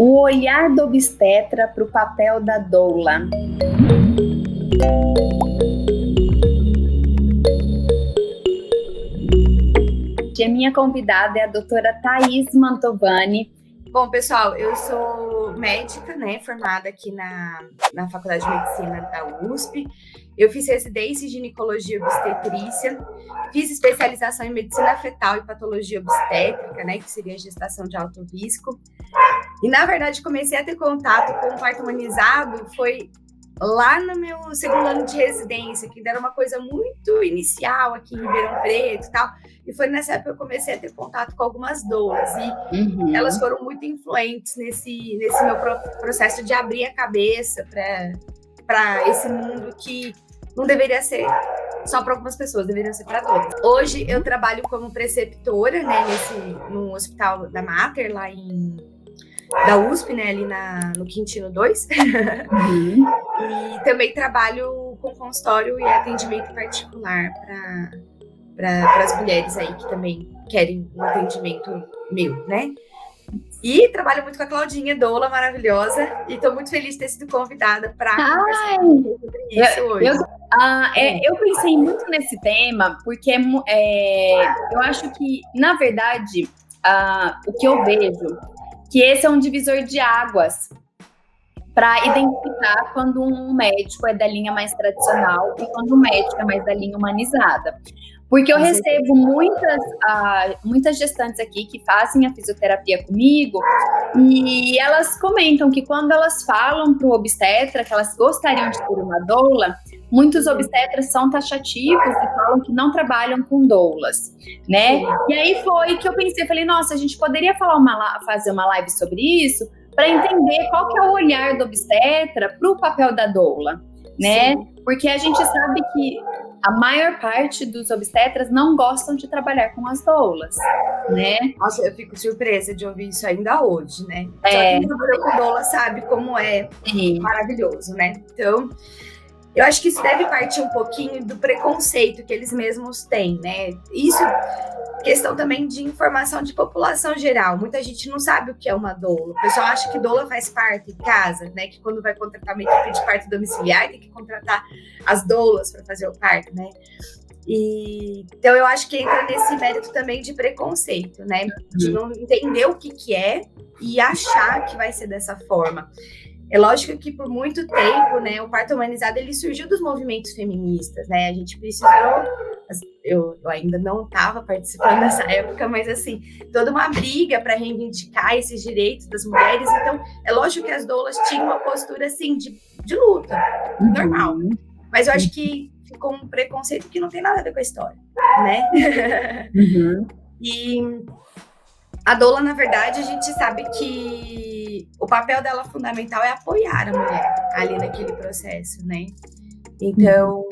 O olhar do obstetra para o papel da doula. A minha convidada é a doutora Thaís Mantovani. Bom, pessoal, eu sou médica, né, formada aqui na Faculdade de Medicina da USP. Eu fiz residência em ginecologia e obstetrícia, fiz especialização em medicina fetal e patologia obstétrica, né, que seria gestação de alto risco. E, na verdade, comecei a ter contato com o parto humanizado foi lá no meu segundo ano de residência, que era uma coisa muito inicial aqui em Ribeirão Preto e tal. E foi nessa época que eu comecei a ter contato com algumas doulas. E elas foram muito influentes nesse meu processo de abrir a cabeça para esse mundo que não deveria ser só para algumas pessoas, deveria ser para todas. Hoje eu trabalho como preceptora, né, no Hospital da Mater, lá da USP, né, ali no Quintino 2. E também trabalho com consultório e atendimento particular para as mulheres aí que também querem um atendimento meu, né? E trabalho muito com a Claudinha, doula maravilhosa, e estou muito feliz de ter sido convidada para conversar sobre isso hoje. Eu pensei muito nesse tema, porque eu acho que, na verdade, o que eu vejo, que esse é um divisor de águas para identificar quando um médico é da linha mais tradicional e quando um médico é mais da linha humanizada. Porque eu recebo muitas gestantes aqui que fazem a fisioterapia comigo e elas comentam que quando elas falam para o obstetra que elas gostariam de ter uma doula, muitos obstetras são taxativos e falam que não trabalham com doulas, né? E aí foi que eu pensei, falei, nossa, a gente poderia fazer uma live sobre isso para entender qual que é o olhar do obstetra para o papel da doula, né? Sim. Porque a gente sabe que a maior parte dos obstetras não gostam de trabalhar com as doulas, né? Nossa, eu fico surpresa de ouvir isso ainda hoje, né? Só quem trabalhou com doula sabe como é maravilhoso, né? Então, eu acho que isso deve partir um pouquinho do preconceito que eles mesmos têm, né? Isso, questão também de informação de população geral. Muita gente não sabe o que é uma doula. O pessoal acha que doula faz parto em casa, né? Que quando vai contratar uma equipe de parto domiciliar, tem que contratar as doulas para fazer o parto, né? Então, eu acho que entra nesse mérito também de preconceito, né? De não entender o que é e achar que vai ser dessa forma. É lógico que por muito tempo, né, o parto humanizado ele surgiu dos movimentos feministas, né? A gente precisou, eu ainda não estava participando dessa época, mas assim, toda uma briga para reivindicar esses direitos das mulheres. Então, é lógico que as doulas tinham uma postura assim de luta, normal. Mas eu acho que ficou um preconceito que não tem nada a ver com a história, né? E a doula, na verdade, a gente sabe que o papel dela fundamental é apoiar a mulher ali naquele processo, né? Então,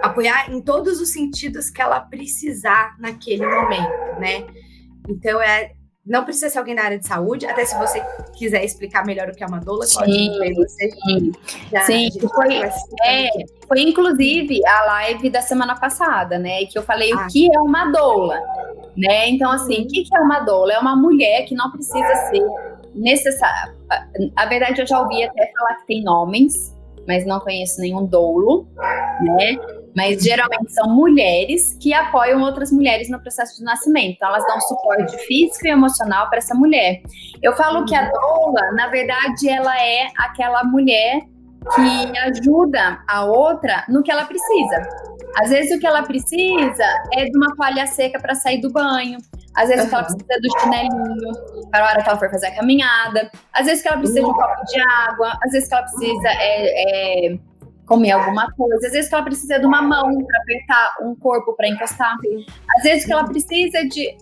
apoiar em todos os sentidos que ela precisar naquele momento, né? Então, não precisa ser alguém da área de saúde, até se você quiser explicar melhor o que é uma doula, pode ir você. Sim, foi inclusive a live da semana passada, né? Que eu falei o que é uma doula, né? Então, assim, o que é uma doula? É uma mulher que não precisa ser necessária. Na verdade, eu já ouvi até falar que tem homens, mas não conheço nenhum doulo, né? Mas geralmente são mulheres que apoiam outras mulheres no processo de nascimento. Então, elas dão suporte físico e emocional para essa mulher. Eu falo que a doula, na verdade, ela é aquela mulher que ajuda a outra no que ela precisa. Às vezes o que ela precisa é de uma toalha seca para sair do banho. Às vezes o que ela precisa é do chinelinho para a hora que ela for fazer a caminhada. Às vezes que ela precisa de um copo de água. Às vezes que ela precisa comer alguma coisa. Às vezes que ela precisa de uma mão para apertar um corpo para encostar. Às vezes que ela precisa de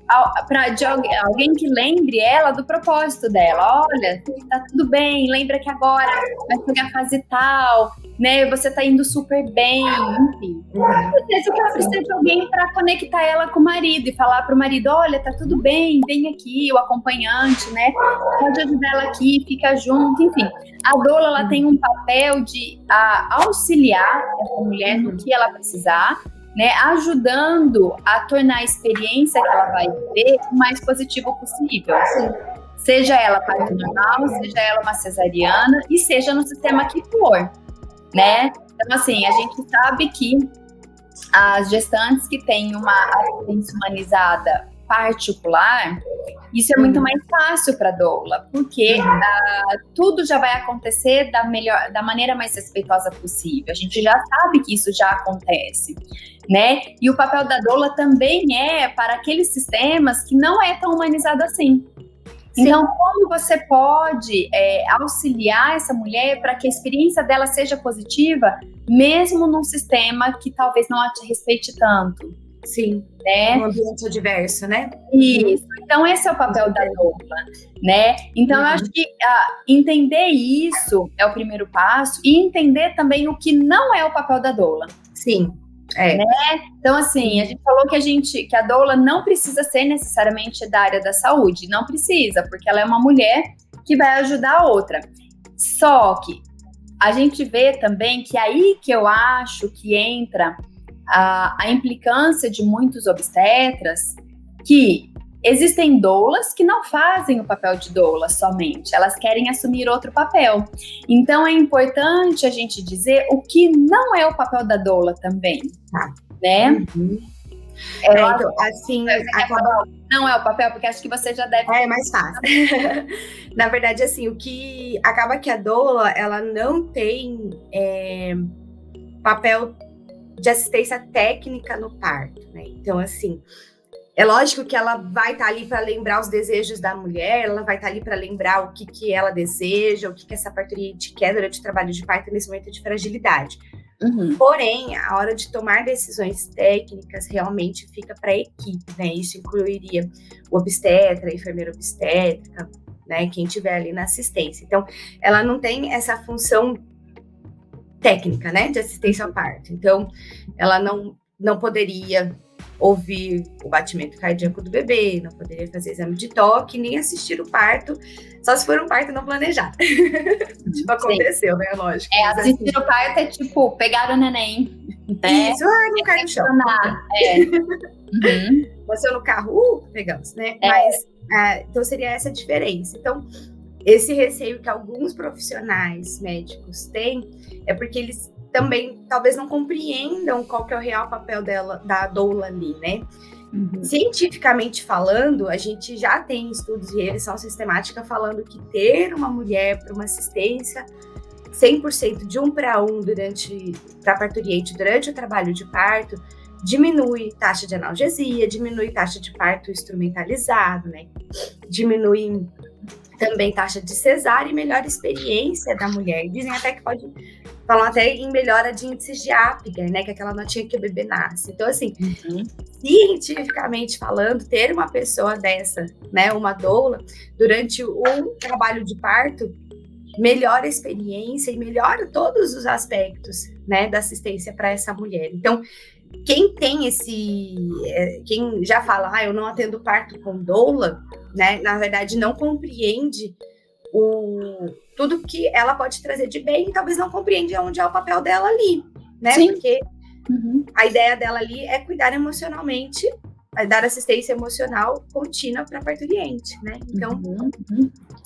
alguém que lembre ela do propósito dela. Olha, tá tudo bem, lembra que agora vai chegar a fase tal, né? Você tá indo super bem, enfim. Às vezes que ela precisa de alguém para conectar ela com o marido e falar pro marido, olha, tá tudo bem, vem aqui, o acompanhante, né? Pode ajudar ela aqui, fica junto, enfim. A doula, ela tem um papel de auxiliar essa mulher no que ela precisar, né, ajudando a tornar a experiência que ela vai viver o mais positivo possível. Seja ela parto normal, seja ela uma cesariana e seja no sistema que for, né? Então, assim, a gente sabe que as gestantes que têm uma assistência humanizada particular, isso é muito mais fácil para a doula, porque tudo já vai acontecer da maneira mais respeitosa possível. A gente já sabe que isso já acontece, né? E o papel da doula também é para aqueles sistemas que não é tão humanizado assim. Sim. Então, como você pode auxiliar essa mulher para que a experiência dela seja positiva, mesmo num sistema que talvez não a respeite tanto? Sim, né? Um ambiente adverso, né? Isso. Então, esse é o papel da doula, né? Então, eu acho que entender isso é o primeiro passo e entender também o que não é o papel da doula. Sim. Né? Então, assim, a gente falou que a doula não precisa ser necessariamente da área da saúde, não precisa, porque ela é uma mulher que vai ajudar a outra. Só que a gente vê também que aí que eu acho que entra a implicância de muitos obstetras, que existem doulas que não fazem o papel de doula somente, elas querem assumir outro papel. Então é importante a gente dizer o que não é o papel da doula também, né? Então, assim, não é o papel, porque acho que você já deve... É mais fácil. Na verdade, assim, o que acaba que a doula, ela não tem papel de assistência técnica no parto, né? Então, assim, é lógico que ela vai estar ali para lembrar os desejos da mulher, ela vai estar ali para lembrar o que ela deseja, o que essa parturiente quer durante o trabalho de parto nesse momento de fragilidade. Porém, a hora de tomar decisões técnicas realmente fica para a equipe, né? Isso incluiria o obstetra, a enfermeira obstétrica, né? Quem estiver ali na assistência. Então, ela não tem essa função técnica, né, de assistência ao parto. Então, ela não poderia ouvir o batimento cardíaco do bebê, não poderia fazer exame de toque, nem assistir o parto, só se for um parto não planejado. Tipo, aconteceu, né, lógico. Assistir o parto é tipo, pegar o neném. Né? Isso, não cai no chão. Você no carro, pegamos, né? Mas, então seria essa a diferença. Então, esse receio que alguns profissionais médicos têm é porque eles também talvez não compreendam qual que é o real papel da doula ali, né? Cientificamente falando, a gente já tem estudos, e eles são sistemática, falando que ter uma mulher para uma assistência 100% de 1 para 1 para a parturiente durante o trabalho de parto, diminui taxa de analgesia, diminui taxa de parto instrumentalizado, né? Diminui também taxa de cesárea e melhora experiência da mulher. Dizem até que falam até em melhora de índices de Apgar, né? Que é aquela notinha que o bebê nasce. Então, assim, cientificamente falando, ter uma pessoa dessa, né? Uma doula, durante um trabalho de parto, melhora a experiência e melhora todos os aspectos, né? Da assistência para essa mulher. Então, quem tem quem já fala, eu não atendo parto com doula, né, na verdade não compreende tudo que ela pode trazer de bem e talvez não compreende onde é o papel dela ali, né? Sim. Porque a ideia dela ali é cuidar emocionalmente, dar assistência emocional contínua para a parturiente, né? Então,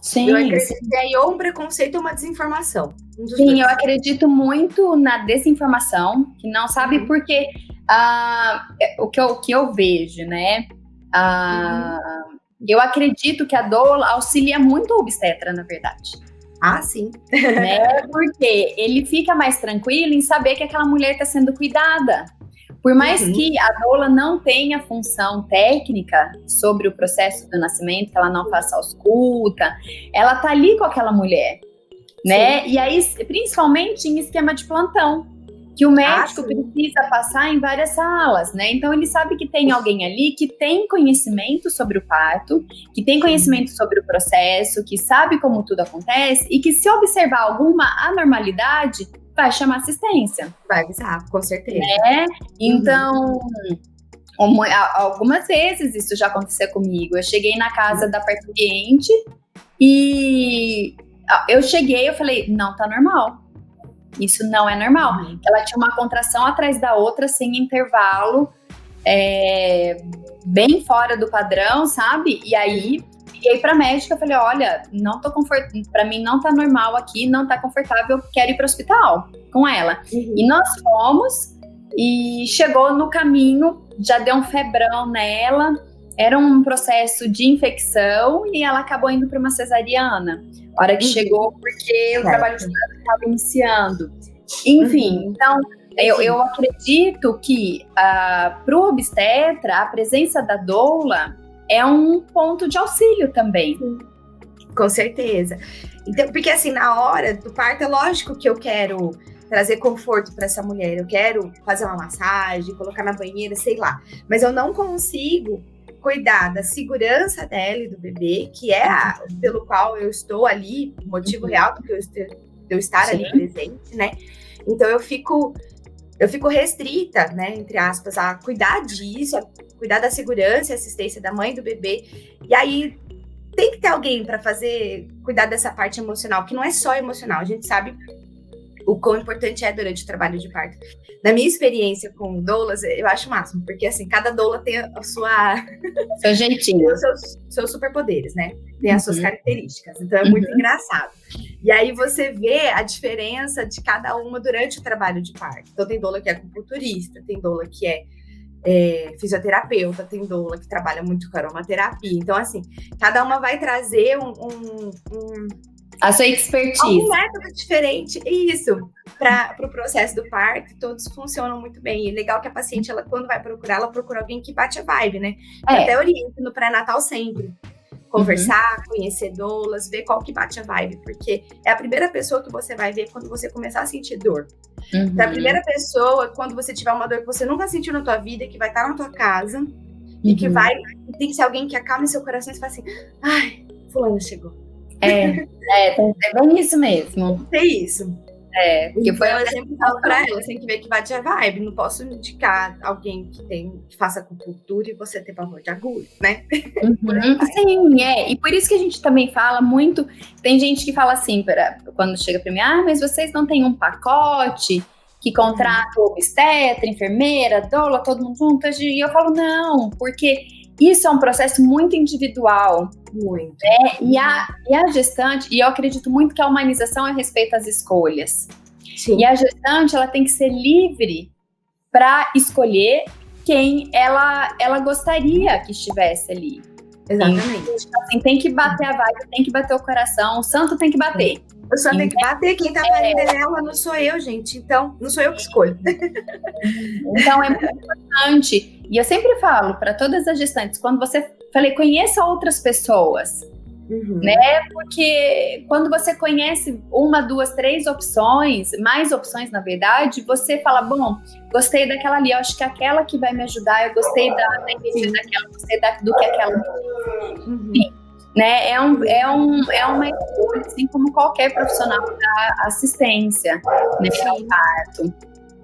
Sim, eu acredito que aí ou um preconceito ou uma desinformação. Sim, eu acredito muito na desinformação, que não sabe porque o que eu vejo, né? Eu acredito que a doula auxilia muito o obstetra, na verdade. Sim. Né? Porque ele fica mais tranquilo em saber que aquela mulher está sendo cuidada. Por mais que a doula não tenha função técnica sobre o processo do nascimento, que ela não faça ausculta, ela tá ali com aquela mulher, né? Sim. E aí, principalmente em esquema de plantão, que o médico precisa passar em várias salas, né? Então, ele sabe que tem alguém ali que tem conhecimento sobre o parto, que tem conhecimento sobre o processo, que sabe como tudo acontece e que, se observar alguma anormalidade, vai chamar assistência. Vai avisar, com certeza. Né? Então, algumas vezes isso já aconteceu comigo. Eu cheguei na casa da parturiente e eu falei, não tá normal. Isso não é normal. Ela tinha uma contração atrás da outra, sem intervalo, bem fora do padrão, sabe? E aí, E aí pra médica eu falei, olha, não tô pra mim não tá normal aqui, não tá confortável, quero ir pro hospital com ela. E nós fomos, e chegou no caminho, já deu um febrão nela, era um processo de infecção e ela acabou indo para uma cesariana. A hora que chegou, porque o trabalho de parto estava iniciando. Enfim, então eu acredito que para o obstetra, a presença da doula é um ponto de auxílio também. Com certeza. Então, porque assim, na hora do parto, é lógico que eu quero trazer conforto para essa mulher, eu quero fazer uma massagem, colocar na banheira, sei lá. Mas eu não consigo cuidar da segurança dela e do bebê, que é pelo qual eu estou ali, o motivo real do que eu estar ali presente, né? Então eu fico restrita, né, entre aspas, a cuidar disso, a cuidar da segurança e assistência da mãe e do bebê. E aí tem que ter alguém para cuidar dessa parte emocional, que não é só emocional, a gente sabe o quão importante é durante o trabalho de parto. Na minha experiência com doulas, eu acho o máximo, porque assim, cada doula tem a sua... Seu jeitinho. Tem os seus superpoderes, né? Tem as suas características, então é muito engraçado. E aí você vê a diferença de cada uma durante o trabalho de parto. Então tem doula que é acupunturista, tem doula que é fisioterapeuta, tem doula que trabalha muito com aromaterapia. Então assim, cada uma vai trazer a sua expertise. Um método diferente, isso, para o processo do parto, todos funcionam muito bem. E legal que a paciente, ela, quando vai procurar, ela procura alguém que bate a vibe, né? Eu até oriento no pré-natal sempre. Conversar, conhecer doulas, ver qual que bate a vibe, porque é a primeira pessoa que você vai ver quando você começar a sentir dor. É a primeira pessoa, quando você tiver uma dor que você nunca sentiu na tua vida, que vai estar na tua casa, e que tem que ser alguém que acalme seu coração e fala assim, ai, fulano chegou. É bem isso mesmo. É isso. Porque foi eu sempre falo pra ela, tem que ver que bate a vibe. Não posso indicar alguém que faça acupuntura e você ter pavor de agulha, né? Sim, E por isso que a gente também fala muito. Tem gente que fala assim, quando chega pra mim, mas vocês não têm um pacote que contrata o obstetra, enfermeira, doula, todo mundo junto? E eu falo, não, porque isso é um processo muito individual. Muito. E a gestante, e eu acredito muito que a humanização é respeito às escolhas. Sim. E a gestante, ela tem que ser livre para escolher quem ela gostaria que estivesse ali. Exatamente. Então, assim, tem que bater a vibe, tem que bater o coração, o santo tem que bater. O santo tem que bater, quem tá parindo ela não sou eu, gente. Então, não sou eu que escolho. Então, é muito importante. E eu sempre falo para todas as gestantes, quando você... Falei, conheça outras pessoas, né? Porque quando você conhece 1, 2, 3 opções, mais opções, na verdade, você fala, bom, gostei daquela ali, eu acho que aquela que vai me ajudar, eu gostei da energia daquela, gostei do que aquela... Enfim, né? É uma escolha, assim como qualquer profissional da assistência, né, ao parto.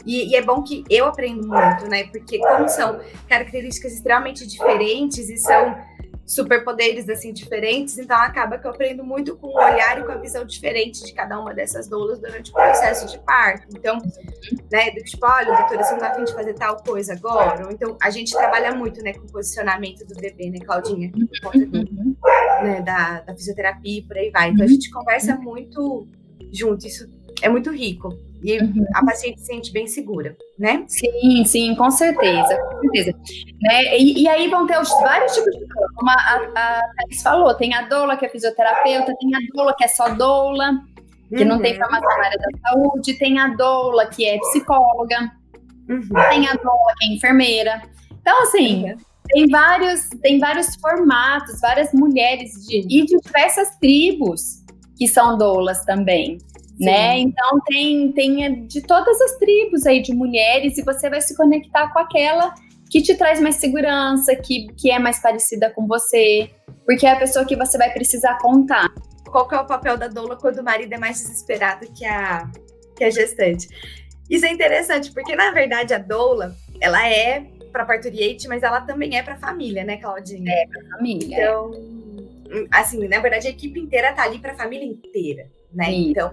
E é bom que eu aprendo muito, né? Porque como são características extremamente diferentes e são superpoderes, assim, diferentes, então acaba que eu aprendo muito com o olhar e com a visão diferente de cada uma dessas doulas durante o processo de parto. Então, né, do tipo, olha, doutora, você não tá a fim de fazer tal coisa agora? Ou então, a gente trabalha muito, né, com o posicionamento do bebê, né, Claudinha? Por conta né, da fisioterapia e por aí vai. Então, a gente conversa muito junto, isso é muito rico. E a paciente se sente bem segura, né? Sim, com certeza. Né? E aí vão ter vários tipos de doula, como a Thaís falou, tem a doula que é fisioterapeuta, tem a doula que é só doula, que não tem formação na área da saúde, tem a doula que é psicóloga, tem a doula que é enfermeira. Então, assim, tem vários formatos, várias mulheres e de diversas tribos que são doulas também. Né? Então tem de todas as tribos aí de mulheres, e você vai se conectar com aquela que te traz mais segurança, que é mais parecida com você, porque é a pessoa que você vai precisar contar. Qual que é o papel da doula quando o marido é mais desesperado que a gestante? Isso é interessante, porque na verdade a doula, ela é para parturiente, mas ela também é para família, né, Claudinha? É para família. Então, assim, na verdade a equipe inteira tá ali para a família inteira, né? Isso. Então,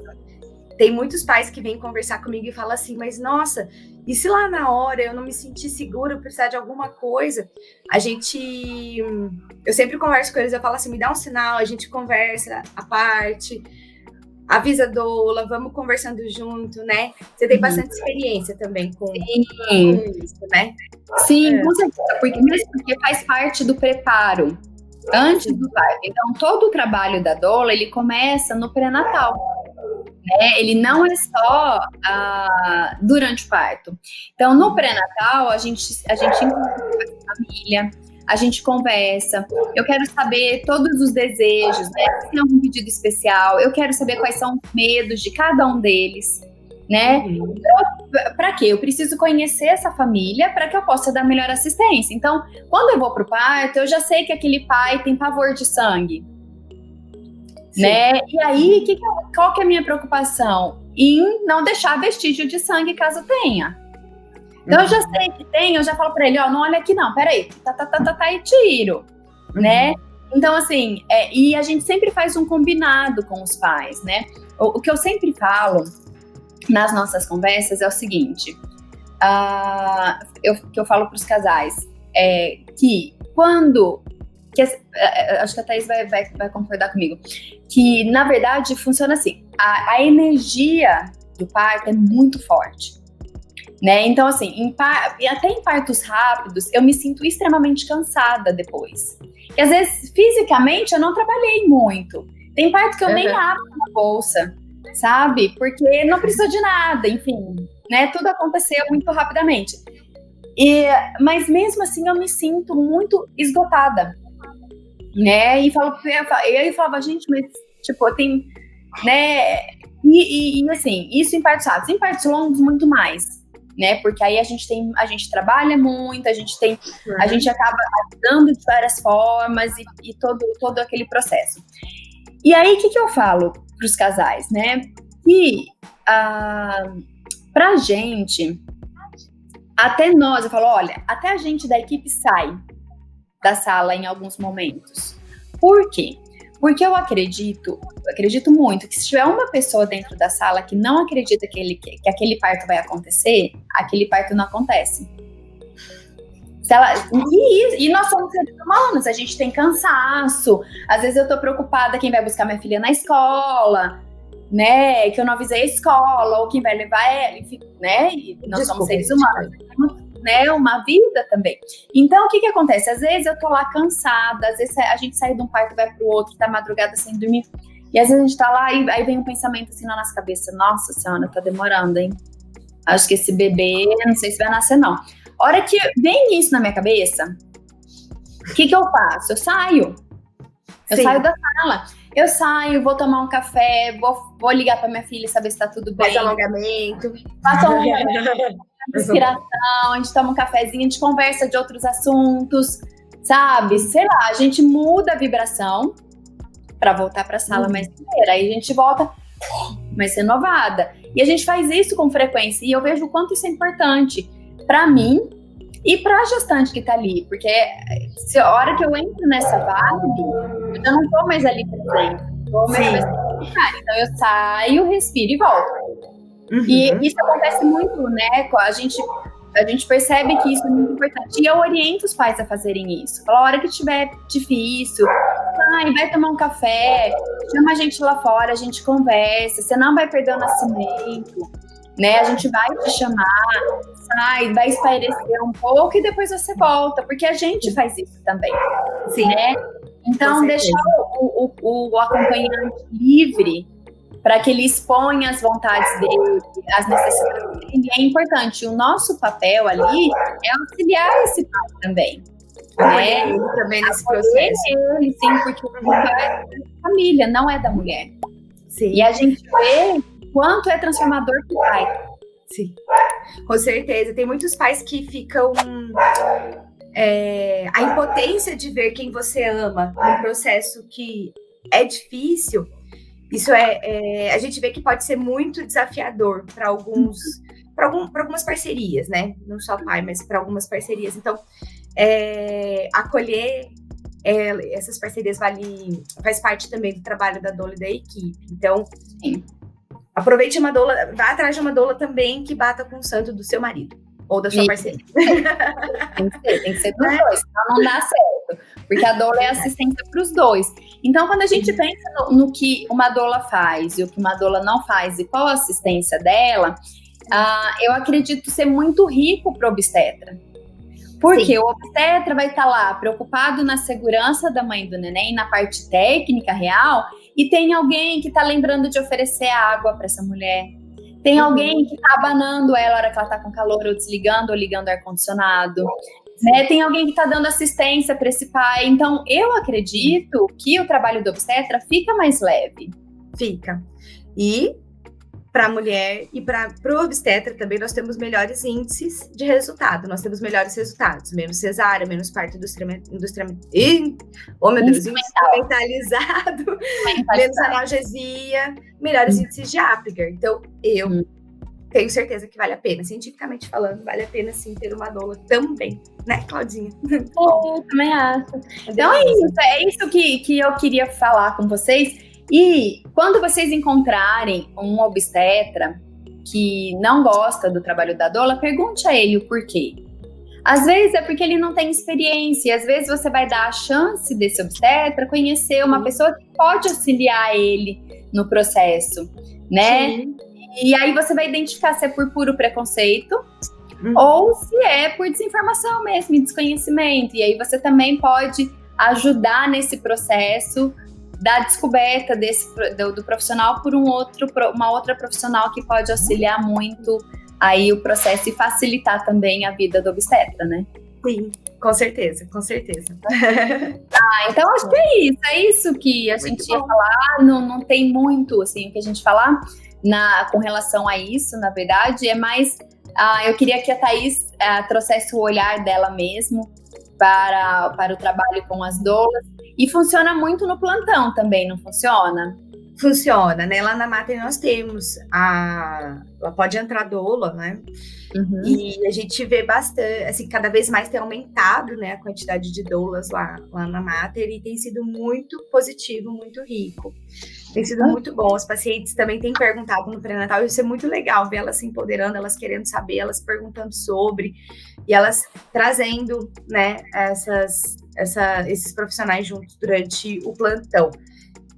tem muitos pais que vêm conversar comigo e falam assim, mas nossa, e se lá na hora eu não me sentir segura, precisar de alguma coisa? Eu sempre converso com eles, eu falo assim, me dá um sinal, a gente conversa à parte, avisa a doula, vamos conversando junto, né? Você tem bastante experiência também com isso, né? Sim, com certeza, porque faz parte do preparo antes do parto. Então, todo o trabalho da doula, ele começa no pré-natal. Né? Ele não é só durante o parto. Então, no pré-natal, a gente encontra a família, a gente conversa. Eu quero saber todos os desejos, né? Se tem algum pedido especial, eu quero saber quais são os medos de cada um deles, né? Para quê? Eu preciso conhecer essa família para que eu possa dar melhor assistência. Então, quando eu vou para o parto, eu já sei que aquele pai tem pavor de sangue. Né? E aí, qual que é a minha preocupação? Em não deixar vestígio de sangue caso tenha. Então, eu já sei que tem, eu já falo para ele, ó, não olha aqui não, peraí, e tiro, né? Então, assim, e a gente sempre faz um combinado com os pais, né? O que eu sempre falo nas nossas conversas é o seguinte, que eu falo para os casais, que quando... acho que a Thaís vai concordar comigo, que na verdade funciona assim, a energia do parto é muito forte, né? Então assim, até em partos rápidos eu me sinto extremamente cansada depois, e às vezes fisicamente eu não trabalhei muito, tem parto que eu nem abro a bolsa, sabe? Porque não precisou de nada, enfim, né? Tudo aconteceu muito rapidamente, mas mesmo assim eu me sinto muito esgotada, né? E eu falava, gente, mas tipo, tem, né? E assim, isso em partos rápidos, em partos longos muito mais, né? Porque aí a gente trabalha muito, a gente acaba ajudando de várias formas e todo aquele processo. E aí, o que eu falo para os casais, né? Que pra gente, até nós, eu falo, olha, até a gente da equipe sai da sala em alguns momentos. Por quê? Porque eu acredito muito que se tiver uma pessoa dentro da sala que não acredita que aquele parto vai acontecer, aquele parto não acontece. E nós somos seres humanos, a gente tem cansaço, às vezes eu tô preocupada quem vai buscar minha filha na escola, né, que eu não avisei a escola, ou quem vai levar ela, enfim, né, e nós somos seres humanos, né, uma vida também. Então, o que acontece? Às vezes eu tô lá cansada, às vezes a gente sai de um parto e vai pro outro, tá madrugada sem dormir, e às vezes a gente tá lá e aí vem um pensamento assim na nossa cabeça, nossa senhora, tá demorando, hein? Acho que esse bebê, não sei se vai nascer não. A hora que vem isso na minha cabeça, o que eu faço? Eu saio. Eu saio da sala. Eu saio, vou tomar um café, vou ligar pra minha filha, saber se tá tudo bem. Faz alongamento. Faço alongamento, respiração, a gente toma um cafezinho, a gente conversa de outros assuntos, sabe? Sei lá, a gente muda a vibração pra voltar pra sala mais inteira. Aí a gente volta mais renovada. E a gente faz isso com frequência. E eu vejo o quanto isso é importante pra mim e pra gestante que tá ali. Porque a hora que eu entro nessa vibe, eu já não tô mais ali presente. Então eu saio, respiro e volto. E isso acontece muito, né? A gente percebe que isso é muito importante. E eu oriento os pais a fazerem isso. Fala, a hora que estiver difícil, vai tomar um café, chama a gente lá fora, a gente conversa, você não vai perder o nascimento, né? A gente vai te chamar, sai, vai espairecer um pouco e depois você volta, porque a gente faz isso também, né? Então, deixar o acompanhante livre para que ele exponha as vontades dele, as necessidades dele, é importante. O nosso papel ali é auxiliar esse pai também. Né? Ele também nesse processo. Ele, sim, porque o papel é da família, não é da mulher. Sim. E a gente vê quanto é transformador para o pai. Sim, com certeza. Tem muitos pais que ficam... a impotência de ver quem você ama num processo que é difícil, isso a gente vê que pode ser muito desafiador para algumas parcerias, né? Não só pai, mas para algumas parcerias. Então, acolher essas parcerias faz parte também do trabalho da doula e da equipe. Então, Aproveite uma doula, vá atrás de uma doula também que bata com o santo do seu marido ou da sua parceira. Tem que ser dos dois, senão não dá certo. Porque a doula é assistência para os dois. Então, quando a gente pensa no que uma doula faz e o que uma doula não faz e qual a assistência dela, eu acredito ser muito rico para o obstetra. Porque o obstetra vai estar lá preocupado na segurança da mãe e do neném, na parte técnica real, e tem alguém que está lembrando de oferecer água para essa mulher. Tem alguém que está abanando ela na hora que ela está com calor, ou desligando ou ligando o ar-condicionado. Né? Tem alguém que está dando assistência para esse pai. Então, eu acredito que o trabalho do obstetra fica mais leve. Fica. E para a mulher e para o obstetra também nós temos melhores índices de resultado. Nós temos melhores resultados. Menos cesárea, menos parto instrumentalizado, menos analgesia, melhores índices de Apgar. Então, eu tenho certeza que vale a pena. Cientificamente falando, vale a pena sim ter uma doula também. Né, Claudinha? Eu também acho. Então é isso que eu queria falar com vocês. E quando vocês encontrarem um obstetra que não gosta do trabalho da doula, pergunte a ele o porquê. Às vezes é porque ele não tem experiência, às vezes você vai dar a chance desse obstetra conhecer uma pessoa que pode auxiliar ele no processo, né? Sim. E aí você vai identificar se é por puro preconceito ou se é por desinformação mesmo e desconhecimento. E aí você também pode ajudar nesse processo da descoberta do profissional por uma outra profissional que pode auxiliar muito aí o processo e facilitar também a vida do obstetra, né? Sim, com certeza, com certeza. Então acho que é isso que a gente ia falar, não tem muito assim o que a gente falar com relação a isso, na verdade, é mais, eu queria que a Thaís trouxesse o olhar dela mesmo para o trabalho com as doulas. E funciona muito no plantão também, não funciona? Funciona, né? Lá na Mater nós temos ela pode entrar doula, né? E a gente vê bastante, assim, cada vez mais tem aumentado, né, a quantidade de doulas lá na Mater e tem sido muito positivo, muito rico. Tem sido muito bom. Os pacientes também têm perguntado no pré-natal, e isso é muito legal, ver elas se empoderando, elas querendo saber, elas perguntando sobre, e elas trazendo, né, esses profissionais juntos durante o plantão.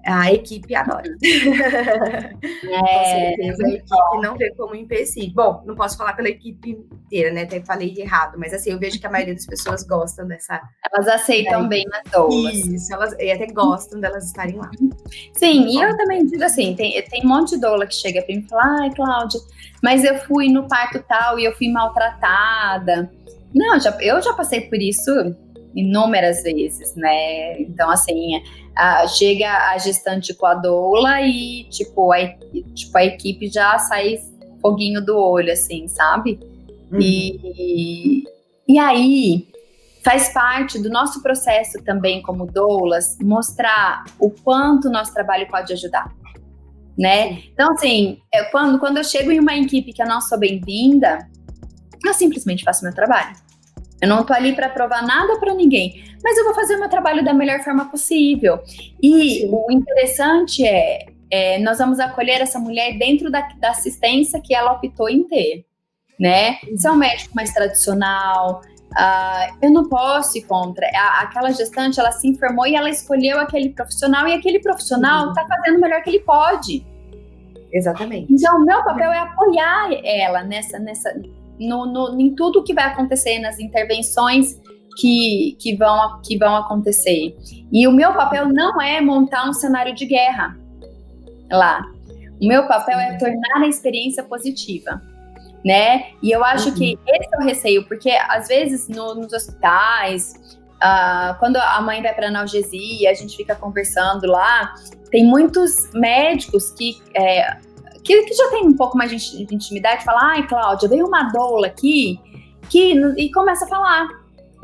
A equipe adora. Com certeza, a equipe não vê como empecilho. Bom, não posso falar pela equipe inteira, né? Até falei errado, mas assim, eu vejo que a maioria das pessoas gostam dessa... Elas aceitam bem as doulas. Isso, elas até gostam delas estarem lá. Sim, e eu também digo assim, tem um monte de doula que chega pra mim e fala, ai, Cláudia, mas eu fui no parto tal e eu fui maltratada. Não, eu já passei por isso inúmeras vezes, né? Então, assim, chega a gestante com a doula e, a equipe já sai foguinho do olho, assim, sabe? E aí, faz parte do nosso processo também, como doulas, mostrar o quanto o nosso trabalho pode ajudar, né? Então, assim, quando eu chego em uma equipe que eu não sou bem-vinda, eu simplesmente faço meu trabalho. Eu não tô ali para provar nada para ninguém, mas eu vou fazer o meu trabalho da melhor forma possível. E o interessante nós vamos acolher essa mulher dentro da assistência que ela optou em ter, né? Se é um médico mais tradicional, eu não posso ir contra. Aquela gestante, ela se informou e ela escolheu aquele profissional, e aquele profissional tá fazendo o melhor que ele pode. Exatamente. Então, o meu papel é apoiar ela em tudo que vai acontecer, nas intervenções que vão acontecer. E o meu papel não é montar um cenário de guerra lá. O meu papel é tornar a experiência positiva, né? E eu acho que esse é o receio, porque às vezes nos hospitais, quando a mãe vai para analgesia, a gente fica conversando lá, tem muitos médicos que já tem um pouco mais de intimidade, fala, ai, Cláudia, veio uma doula aqui, e começa a falar.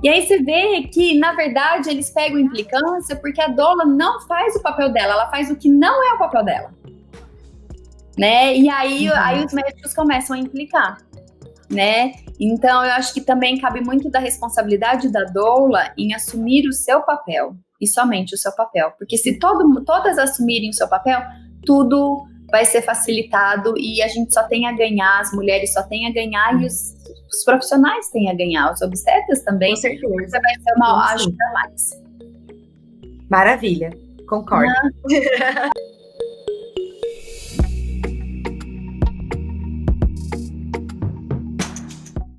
E aí você vê que, na verdade, eles pegam implicância porque a doula não faz o papel dela, ela faz o que não é o papel dela. Né? E aí os médicos começam a implicar, né? Então, eu acho que também cabe muito da responsabilidade da doula em assumir o seu papel, e somente o seu papel. Porque se todas assumirem o seu papel, tudo vai ser facilitado e a gente só tem a ganhar, as mulheres só têm a ganhar e os profissionais têm a ganhar, os obstetras também. Com certeza. Vai ser uma ajuda a mais. Maravilha, concordo.